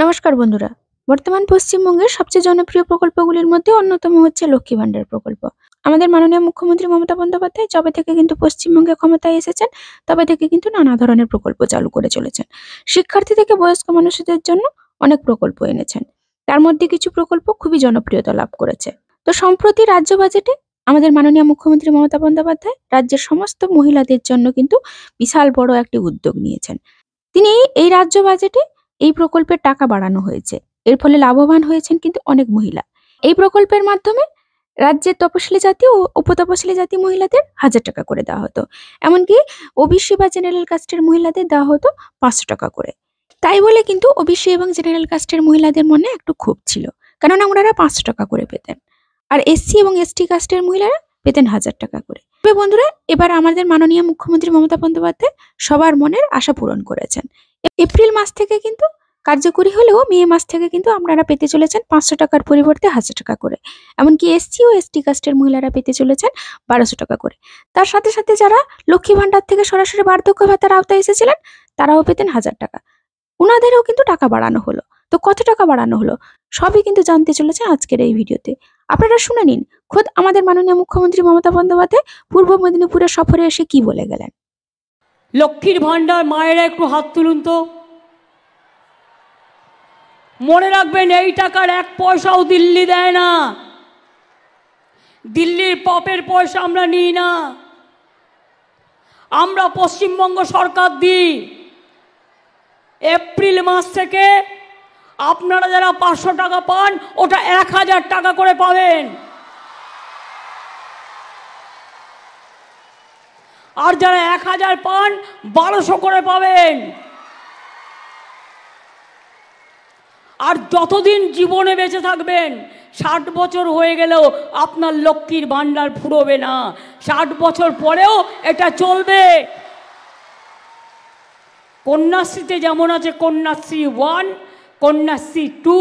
নমস্কার বন্ধুরা। বর্তমান পশ্চিমবঙ্গের সবচেয়ে জনপ্রিয় প্রকল্পগুলির মধ্যে অন্যতম হচ্ছে লক্ষ্মী ভান্ডার প্রকল্প। আমাদের মাননীয় মুখ্যমন্ত্রী মমতা বন্দ্যোপাধ্যায় যবে থেকে কিন্তু পশ্চিমবঙ্গে ক্ষমতায় এসেছেন, তবে থেকে কিন্তু নানা ধরনের প্রকল্প চালু করে চলেছেন। শিক্ষার্থী থেকে বয়স্ক মানুষদের জন্য অনেক প্রকল্প এনেছেন। তার মধ্যে কিছু প্রকল্প খুবই জনপ্রিয়তা লাভ করেছে। তো সম্প্রতি রাজ্য বাজেটে আমাদের মাননীয় মুখ্যমন্ত্রী মমতা বন্দ্যোপাধ্যায় রাজ্যের সমস্ত মহিলাদের জন্য কিন্তু বিশাল বড় একটি উদ্যোগ নিয়েছেন। তিনি এই রাজ্য বাজেটে এই প্রকল্পের টাকা বাড়ানো হয়েছে। এর ফলে লাভবান হয়েছেন কিন্তু অনেক মহিলা। এই প্রকল্পের মাধ্যমে রাজ্যের তপশিলি জাতি ও উপতপশিলি জাতি মহিলাদের 1000 টাকা করে দেওয়া হতো। এমনকি ওবিসি বা জেনারেল কাস্টের মহিলাদের দেওয়া হতো 500 টাকা করে। তাই বলে কিন্তু ওবিসি এবং জেনারেল কাস্টের মহিলাদের মনে একটু ক্ষোভ ছিল, কেননা ওনারা 500 টাকা করে পেতেন, আর এসসি এবং এসটি কাস্টের মহিলারা পেতেন 1000 টাকা করে। তবে বন্ধুরা, এবার আমাদের মাননীয় মুখ্যমন্ত্রী মমতা বন্দ্যোপাধ্যায় সবার মনের আশা পূরণ করেছেন। এপ্রিল মাস থেকে কিন্তু কার্যকরী হলেও মে মাস থেকে কিন্তু আপনারা পেতে চলেছেন 500 টাকার পরিবর্তে 1000 টাকা করে। এমনকি এসসি ও এসটি কাস্টের মহিলারা পেতে চলেছেন 1200 টাকা করে। তার সাথে সাথে যারা লক্ষ্মী ভান্ডার থেকে সরাসরি বার্ধক্য ভাতার আওতায় এসেছিলেন, তারাও পেতেন 1000 টাকা। ওনাদেরও কিন্তু টাকা বাড়ানো হলো। তো কত টাকা বাড়ানো হলো সবই কিন্তু জানতে চলেছে আজকের এই ভিডিওতে। আপনারা শুনে নিন খোদ আমাদের মাননীয় মুখ্যমন্ত্রী মমতা বন্দ্যোপাধ্যায় পূর্ব মেদিনীপুরে সফরে এসে কি বলে গেলেন। লক্ষ্মীর ভান্ডার মায়েরা একটু হাত তুলুন তো। মনে রাখবেন, এই টাকার 1 পয়সাও দিল্লি দেয় না। দিল্লির পপের পয়সা আমরা নিই না, আমরা পশ্চিমবঙ্গ সরকার দিই। এপ্রিল মাস থেকে আপনারা যারা 500 টাকা পান, ওটা 1000 টাকা করে পাবেন। আর যারা 1000 পান, 1200 করে পাবেন। আর যতদিন জীবনে বেঁচে থাকবেন, 60 বছর হয়ে গেলেও আপনার লক্ষ্মীর ভান্ডার ফুরোবে না। 60 বছর পরেও এটা চলবে। কন্যাশ্রীতে যেমন আছে কন্যাশ্রী 1, কন্যাশ্রী 2,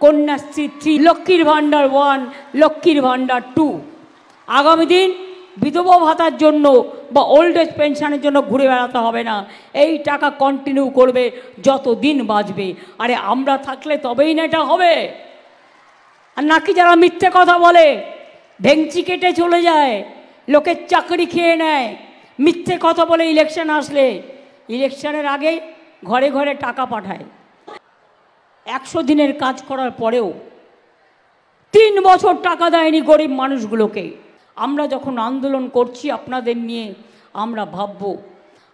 কন্যাশ্রী 3, লক্ষ্মীর ভান্ডার 1, লক্ষ্মীর ভান্ডার 2। আগামী দিন বিধবা ভাতার জন্য বা ওল্ড এজ পেনশনের জন্য ঘুরে বেড়াতে হবে না। এই টাকা কন্টিনিউ করবে যত দিন বাঁচবে। আরে আমরা থাকলে তবেই না এটা হবে। আর নাকি যারা মিথ্যে কথা বলে, ভেংচি কেটে চলে যায়, লোকের চাকরি খেয়ে নেয়, মিথ্যে কথা বলে ইলেকশন আসলে, ইলেকশনের আগে ঘরে ঘরে টাকা পাঠায়। 100 দিনের কাজ করার পরেও 3 বছর টাকা দেয়নি গরিব মানুষগুলোকে। আমরা যখন আন্দোলন করছি আপনাদের নিয়ে, আমরা ভাবব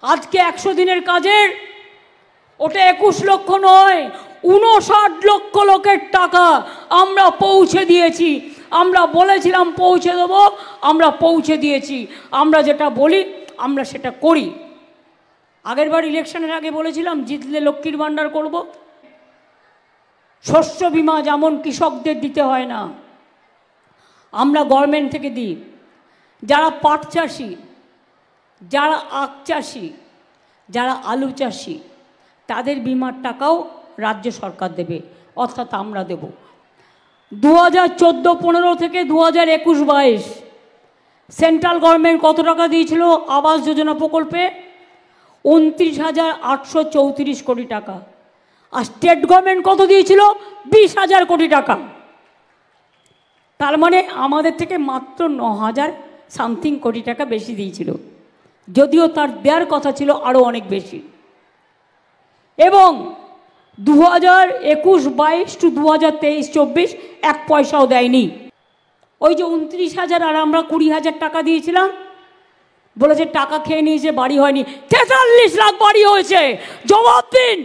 আজকে 100 দিনের কাজের ওটা 21 লক্ষ নয়, 59 লক্ষ লোকের টাকা আমরা পৌঁছে দিয়েছি। আমরা বলেছিলাম পৌঁছে দেব, আমরা পৌঁছে দিয়েছি। আমরা যেটা বলি আমরা সেটা করি। আগেরবার ইলেকশনের আগে বলেছিলাম জিতলে লক্ষ্মীর ভান্ডার করব। শস্য বীমা যেমন কৃষকদের দিতে হয় না, আমরা গভর্নমেন্ট থেকে দিই। যারা পাট চাষি, যারা আখ চাষি, যারা আলু চাষি, তাদের বিমার টাকাও রাজ্য সরকার দেবে, অর্থাৎ আমরা দেব। 2014-15 থেকে 2021-22 সেন্ট্রাল গভর্নমেন্ট কত টাকা দিয়েছিল আবাস যোজনা প্রকল্পে? 29,834 কোটি টাকা। আর স্টেট গভর্নমেন্ট কত দিয়েছিল? 20,000 কোটি টাকা। তার মানে আমাদের থেকে মাত্র 9,000 সামথিং কোটি টাকা বেশি দিয়েছিল, যদিও তার দেওয়ার কথা ছিল আরও অনেক বেশি। এবং 2021-22 টু 2023-24 1 পয়সাও দেয়নি। ওই যে 29,000 আর আমরা 20,000 টাকা দিয়েছিলাম, বলেছে টাকা খেয়ে নিয়েছে, বাড়ি হয়নি। 43 লাখ বাড়ি হয়েছে। জবাব দিন।